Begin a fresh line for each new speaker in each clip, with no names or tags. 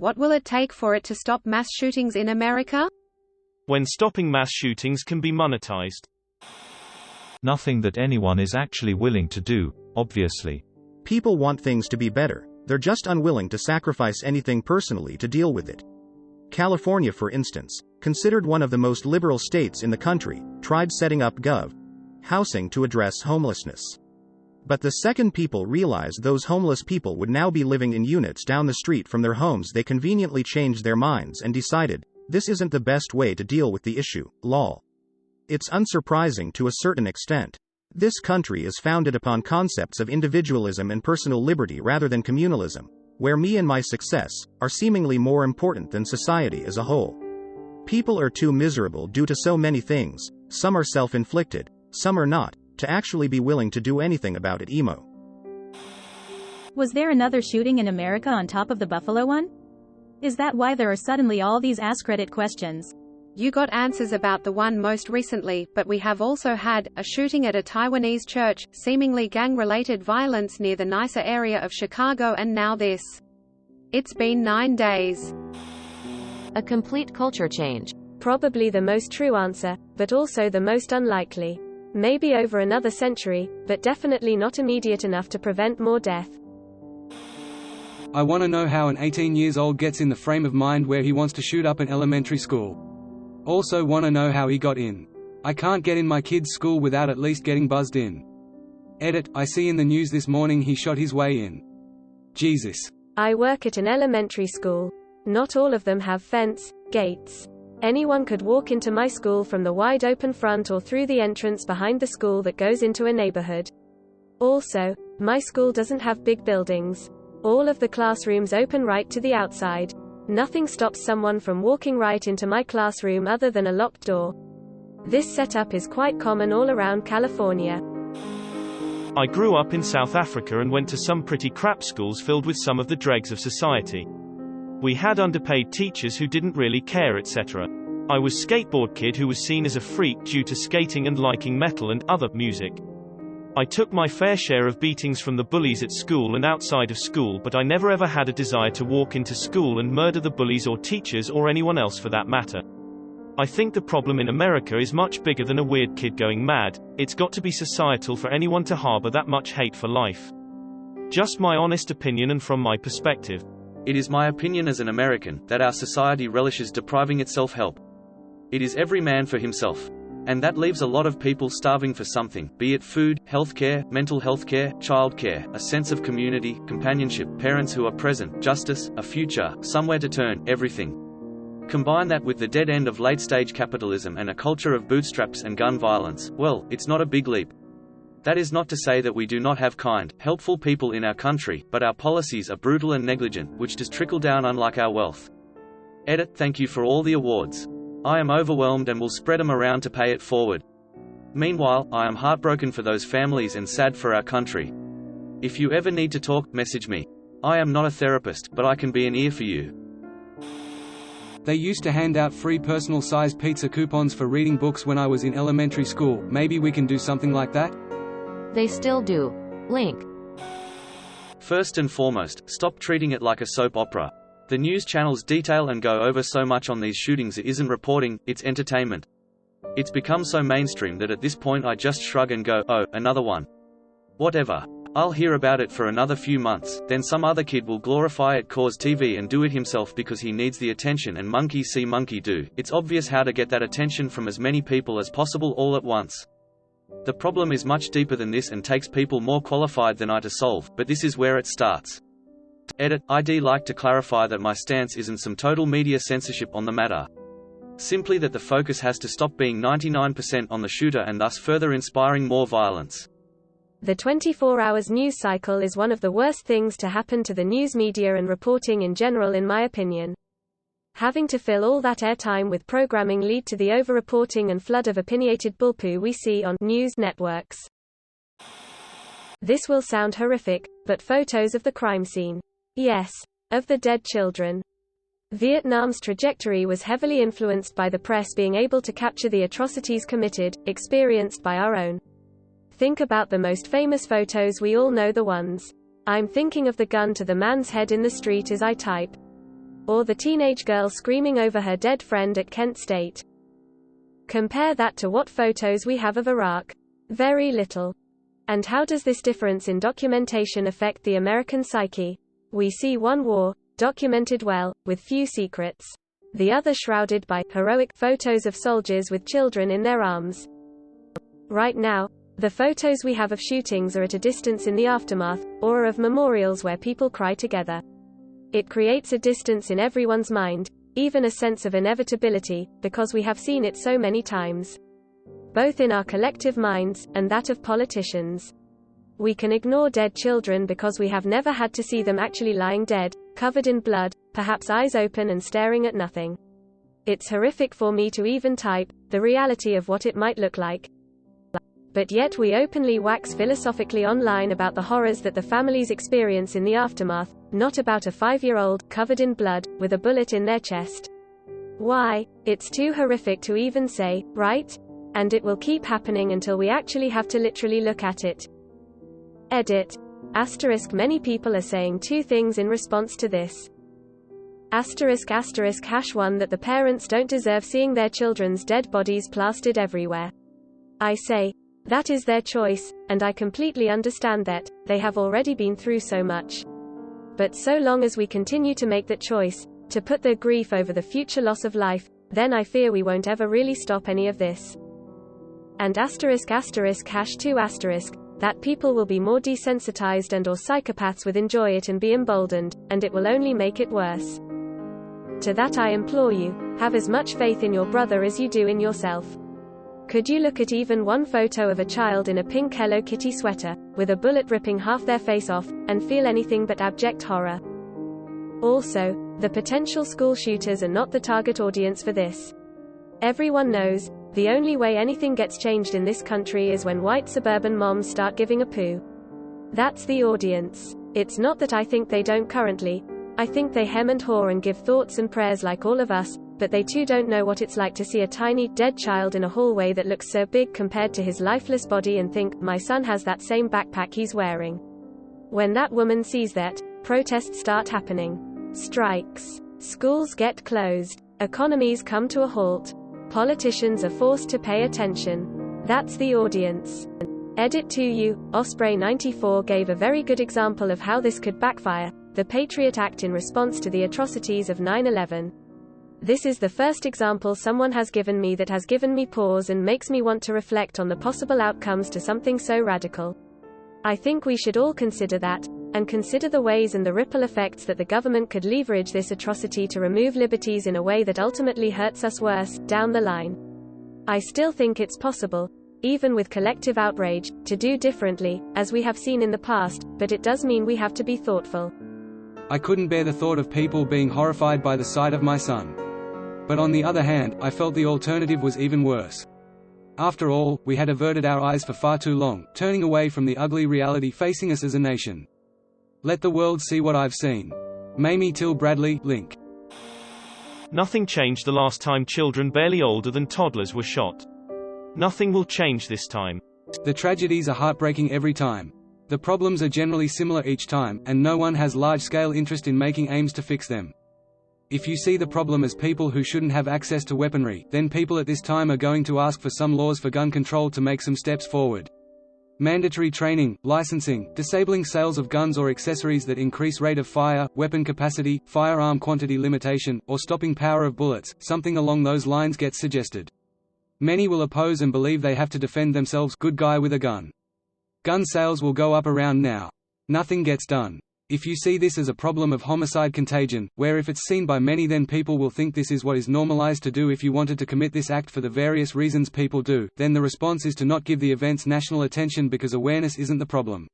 What will it take for it to stop mass shootings in America?
When stopping mass shootings can be monetized.
Nothing that anyone is actually willing to do, obviously.
People want things to be better, they're just unwilling to sacrifice anything personally to deal with it. California, for instance, considered one of the most liberal states in the country, tried setting up housing to address homelessness. But the second people realized those homeless people would now be living in units down the street from their homes, they conveniently changed their minds and decided, this isn't the best way to deal with the issue, lol. It's unsurprising to a certain extent. This country is founded upon concepts of individualism and personal liberty rather than communalism, where me and my success are seemingly more important than society as a whole. People are too miserable due to so many things, some are self-inflicted, some are not, to actually be willing to do anything about it. Emo.
Was there another shooting in America on top of the Buffalo one? Is that why there are suddenly all these ask Reddit questions?
You got answers about the one most recently, but we have also had a shooting at a Taiwanese church, seemingly gang-related violence near the nicer area of Chicago, and now this. It's been 9 days.
A complete culture change.
Probably the most true answer, but also the most unlikely. Maybe over another century, but definitely not immediate enough to prevent more death.
I want to know how an 18-year-old gets in the frame of mind where he wants to shoot up an elementary school. Also want to know how he got in. I can't get in my kid's school without at least getting buzzed in. Edit, I see in the news this morning he shot his way in. Jesus.
I work at an elementary school. Not all of them have fence, gates. Anyone could walk into my school from the wide open front or through the entrance behind the school that goes into a neighborhood. Also, my school doesn't have big buildings. All of the classrooms open right to the outside. Nothing stops someone from walking right into my classroom other than a locked door. This setup is quite common all around California.
I grew up in South Africa and went to some pretty crap schools filled with some of the dregs of society. We had underpaid teachers who didn't really care, etc. I was skateboard kid who was seen as a freak due to skating and liking metal and other music. I took my fair share of beatings from the bullies at school and outside of school, but I never ever had a desire to walk into school and murder the bullies or teachers or anyone else for that matter. I think the problem in America is much bigger than a weird kid going mad. It's got to be societal for anyone to harbor that much hate for life. Just my honest opinion and from my perspective.
It is my opinion as an American that our society relishes depriving itself help. It is every man for himself. And that leaves a lot of people starving for something, be it food, healthcare, mental health care, childcare, a sense of community, companionship, parents who are present, justice, a future, somewhere to turn, everything. Combine that with the dead end of late-stage capitalism and a culture of bootstraps and gun violence, well, it's not a big leap. That is not to say that we do not have kind, helpful people in our country, but our policies are brutal and negligent, which does trickle down unlike our wealth. Edit, thank you for all the awards. I am overwhelmed and will spread them around to pay it forward. Meanwhile, I am heartbroken for those families and sad for our country. If you ever need to talk, message me. I am not a therapist, but I can be an ear for you.
They used to hand out free personal-sized pizza coupons for reading books when I was in elementary school. Maybe we can do something like that?
They still do. Link.
First and foremost, stop treating it like a soap opera. The news channels detail and go over so much on these shootings it isn't reporting, it's entertainment. It's become so mainstream that at this point I just shrug and go, oh, another one. Whatever. I'll hear about it for another few months, then some other kid will glorify it, cause TV and do it himself because he needs the attention, and monkey see monkey do. It's obvious how to get that attention from as many people as possible all at once. The problem is much deeper than this and takes people more qualified than I to solve, but this is where it starts. Edit, I'd like to clarify that my stance isn't some total media censorship on the matter. Simply that the focus has to stop being 99% on the shooter and thus further inspiring more violence.
The 24 hours news cycle is one of the worst things to happen to the news media and reporting in general, in my opinion. Having to fill all that airtime with programming lead to the over-reporting and flood of opinionated bullpoo we see on news networks. This will sound horrific, but photos of the crime scene. Yes, of the dead children. Vietnam's trajectory was heavily influenced by the press being able to capture the atrocities committed, experienced by our own. Think about the most famous photos, we all know the ones. I'm thinking of the gun to the man's head in the street as I type. Or the teenage girl screaming over her dead friend at Kent State. Compare that to what photos we have of Iraq. Very little. And how does this difference in documentation affect the American psyche? We see one war, documented well, with few secrets. The other shrouded by heroic photos of soldiers with children in their arms. Right now, the photos we have of shootings are at a distance in the aftermath, or are of memorials where people cry together. It creates a distance in everyone's mind, even a sense of inevitability, because we have seen it so many times. Both in our collective minds, and that of politicians. We can ignore dead children because we have never had to see them actually lying dead, covered in blood, perhaps eyes open and staring at nothing. It's horrific for me to even type the reality of what it might look like. But yet we openly wax philosophically online about the horrors that the families experience in the aftermath, not about a 5-year-old, covered in blood, with a bullet in their chest. Why? It's too horrific to even say, right? And it will keep happening until we actually have to literally look at it. Edit. Asterisk. Many people are saying two things in response to this. Asterisk asterisk #1 that the parents don't deserve seeing their children's dead bodies plastered everywhere. I say, that is their choice, and I completely understand that, they have already been through so much. But so long as we continue to make that choice, to put their grief over the future loss of life, then I fear we won't ever really stop any of this. And asterisk asterisk #2 asterisk, that people will be more desensitized and or psychopaths would enjoy it and be emboldened, and it will only make it worse. To that I implore you, have as much faith in your brother as you do in yourself. Could you look at even one photo of a child in a pink Hello Kitty sweater, with a bullet ripping half their face off, and feel anything but abject horror? Also, the potential school shooters are not the target audience for this. Everyone knows, the only way anything gets changed in this country is when white suburban moms start giving a poo. That's the audience. It's not that I think they don't currently. I think they hem and haw and give thoughts and prayers like all of us, but they too don't know what it's like to see a tiny, dead child in a hallway that looks so big compared to his lifeless body and think, my son has that same backpack he's wearing. When that woman sees that, protests start happening. Strikes. Schools get closed. Economies come to a halt. Politicians are forced to pay attention. That's the audience. Edit to you, Osprey 94 gave a very good example of how this could backfire, the Patriot Act in response to the atrocities of 9/11. This is the first example someone has given me that has given me pause and makes me want to reflect on the possible outcomes to something so radical. I think we should all consider that, and consider the ways and the ripple effects that the government could leverage this atrocity to remove liberties in a way that ultimately hurts us worse, down the line. I still think it's possible, even with collective outrage, to do differently, as we have seen in the past, but it does mean we have to be thoughtful.
I couldn't bear the thought of people being horrified by the sight of my son. But on the other hand, I felt the alternative was even worse. After all, we had averted our eyes for far too long, turning away from the ugly reality facing us as a nation. Let the world see what I've seen. Mamie Till Bradley, Link.
Nothing changed the last time children barely older than toddlers were shot. Nothing will change this time.
The tragedies are heartbreaking every time. The problems are generally similar each time, and no one has large-scale interest in making aims to fix them. If you see the problem as people who shouldn't have access to weaponry, then people at this time are going to ask for some laws for gun control to make some steps forward. Mandatory training, licensing, disabling sales of guns or accessories that increase rate of fire, weapon capacity, firearm quantity limitation, or stopping power of bullets, something along those lines gets suggested. Many will oppose and believe they have to defend themselves, good guy with a gun. Gun sales will go up around now. Nothing gets done. If you see this as a problem of homicide contagion, where if it's seen by many then people will think this is what is normalized to do if you wanted to commit this act for the various reasons people do, then the response is to not give the events national attention because awareness isn't the problem.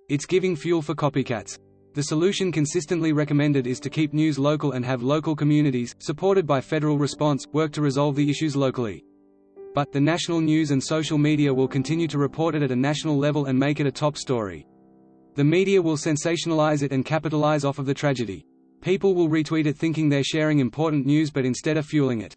It's giving fuel for copycats. The solution consistently recommended is to keep news local and have local communities, supported by federal response, work to resolve the issues locally. But, the national news and social media will continue to report it at a national level and make it a top story. The media will sensationalize it and capitalize off of the tragedy. People will retweet it thinking they're sharing important news but instead are fueling it.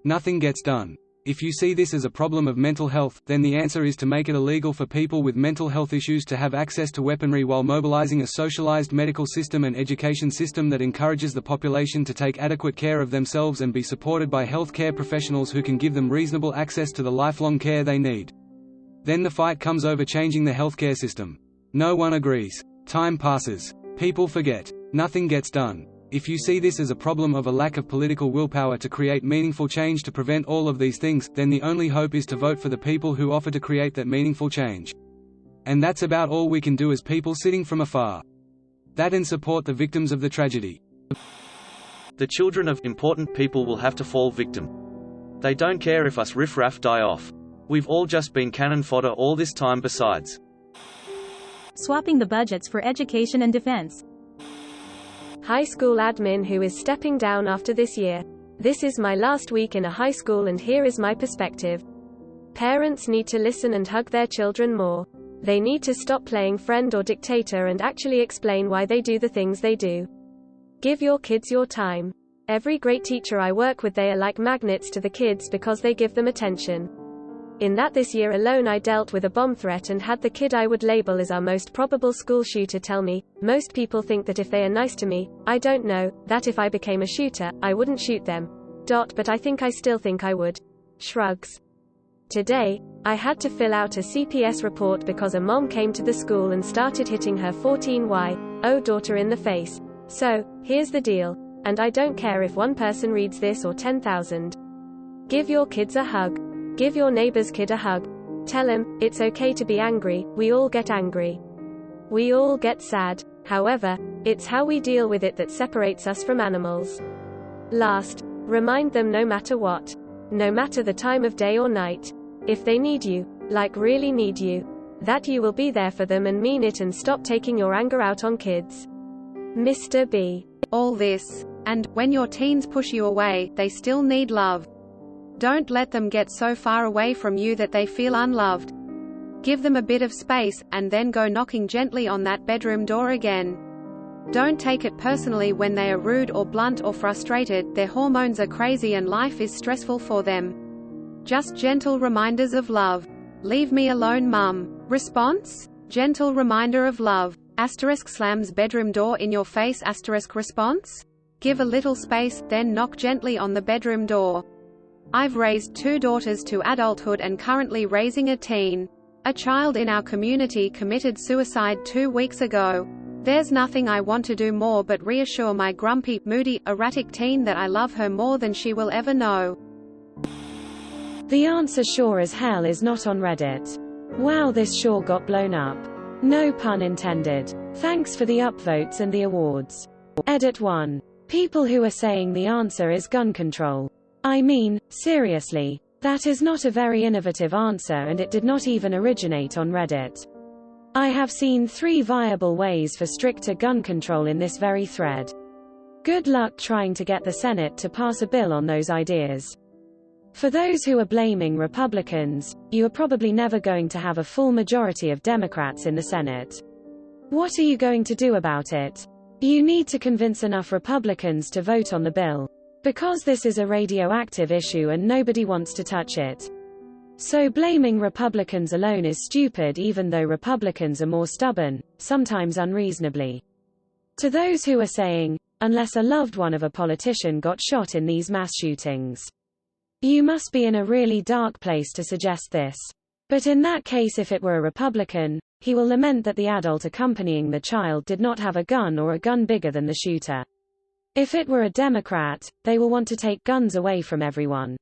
Nothing gets done. If you see this as a problem of mental health, then the answer is to make it illegal for people with mental health issues to have access to weaponry while mobilizing a socialized medical system and education system that encourages the population to take adequate care of themselves and be supported by health care professionals who can give them reasonable access to the lifelong care they need. Then the fight comes over changing the healthcare system. No one agrees. Time passes. People forget. Nothing gets done. If you see this as a problem of a lack of political willpower to create meaningful change to prevent all of these things, then the only hope is to vote for the people who offer to create that meaningful change. And that's about all we can do as people sitting from afar. That and support the victims of the tragedy.
The children of important people will have to fall victim. They don't care if us riffraff die off. We've all just been cannon fodder all this time besides.
Swapping the budgets for education and defense.
High school admin who is stepping down after this year. This is my last week in a high school and here is my perspective. Parents need to listen and hug their children more. They need to stop playing friend or dictator and actually explain why they do the things they do. Give your kids your time. Every great teacher I work with, they are like magnets to the kids because they give them attention. In that this year alone I dealt with a bomb threat and had the kid I would label as our most probable school shooter tell me, most people think that if they are nice to me, I don't know, that if I became a shooter, I wouldn't shoot them. But I still think I would. Shrugs. Today, I had to fill out a CPS report because a mom came to the school and started hitting her 14-year-old daughter in the face. So, here's the deal. And I don't care if one person reads this or 10,000. Give your kids a hug. Give your neighbor's kid a hug. Tell him, it's okay to be angry, we all get angry. We all get sad. However, it's how we deal with it that separates us from animals. Last, remind them no matter what. No matter the time of day or night. If they need you, like really need you, that you will be there for them and mean it and stop taking your anger out on kids. Mr. B.
All this. And, when your teens push you away, they still need love. Don't let them get so far away from you that they feel unloved. Give them a bit of space, and then go knocking gently on that bedroom door again. Don't take it personally when they are rude or blunt or frustrated. Their hormones are crazy and life is stressful for them. Just gentle reminders of love. Leave me alone, mum. Response? Gentle reminder of love. Asterisk slams bedroom door in your face. Asterisk response? Give a little space, then knock gently on the bedroom door. I've raised 2 daughters to adulthood and currently raising a teen. A child in our community committed suicide 2 weeks ago. There's nothing I want to do more but reassure my grumpy, moody, erratic teen that I love her more than she will ever know.
The answer sure as hell is not on Reddit. Wow, this sure got blown up. No pun intended. Thanks for the upvotes and the awards. Edit 1. People who are saying the answer is gun control. I mean, seriously, that is not a very innovative answer and it did not even originate on Reddit. I have seen 3 viable ways for stricter gun control in this very thread. Good luck trying to get the Senate to pass a bill on those ideas. For those who are blaming Republicans, you are probably never going to have a full majority of Democrats in the Senate. What are you going to do about it? You need to convince enough Republicans to vote on the bill. Because this is a radioactive issue and nobody wants to touch it. So blaming Republicans alone is stupid, even though Republicans are more stubborn, sometimes unreasonably. To those who are saying, unless a loved one of a politician got shot in these mass shootings, you must be in a really dark place to suggest this. But in that case, if it were a Republican, he will lament that the adult accompanying the child did not have a gun or a gun bigger than the shooter. If it were a Democrat, they will want to take guns away from everyone.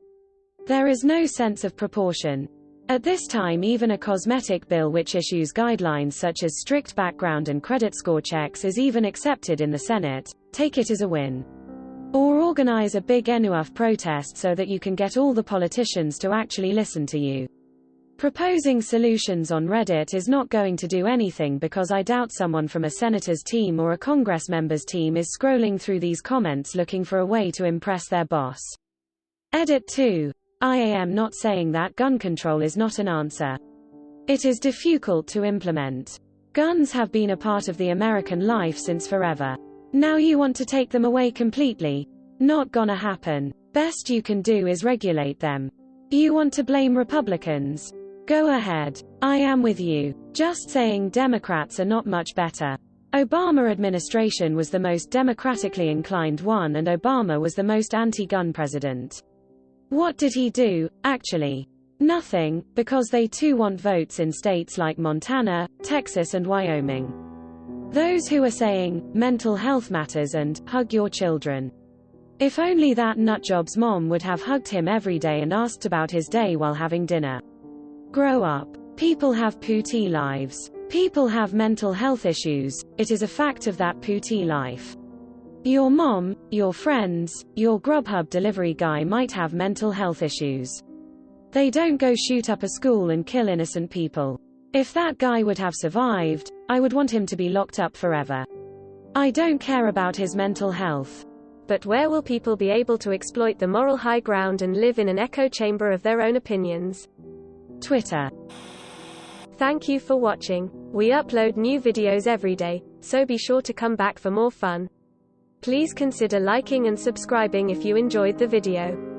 There is no sense of proportion. At this time, even a cosmetic bill which issues guidelines such as strict background and credit score checks is even accepted in the Senate. Take it as a win. Or organize a big enough protest so that you can get all the politicians to actually listen to you. Proposing solutions on Reddit is not going to do anything because I doubt someone from a senator's team or a Congress member's team is scrolling through these comments looking for a way to impress their boss. Edit 2. I am not saying that gun control is not an answer. It is difficult to implement. Guns have been a part of the American life since forever. Now you want to take them away completely? Not gonna happen. Best you can do is regulate them. You want to blame Republicans? Go ahead. I am with you. Just saying Democrats are not much better. Obama administration was the most democratically inclined one, and Obama was the most anti-gun president. What did he do, actually? Nothing, because they too want votes in states like Montana, Texas and Wyoming. Those who are saying, mental health matters and, hug your children. If only that nutjob's mom would have hugged him every day and asked about his day while having dinner. Grow up. People have pooty lives. People have mental health issues, it is a fact of that pooty life. Your mom, your friends, your Grubhub delivery guy might have mental health issues. They don't go shoot up a school and kill innocent people. If that guy would have survived, I would want him to be locked up forever. I don't care about his mental health.
But where will people be able to exploit the moral high ground and live in an echo chamber of their own opinions?
Twitter.
Thank you for watching. We upload new videos every day, so be sure to come back for more fun. Please consider liking and subscribing if you enjoyed the video.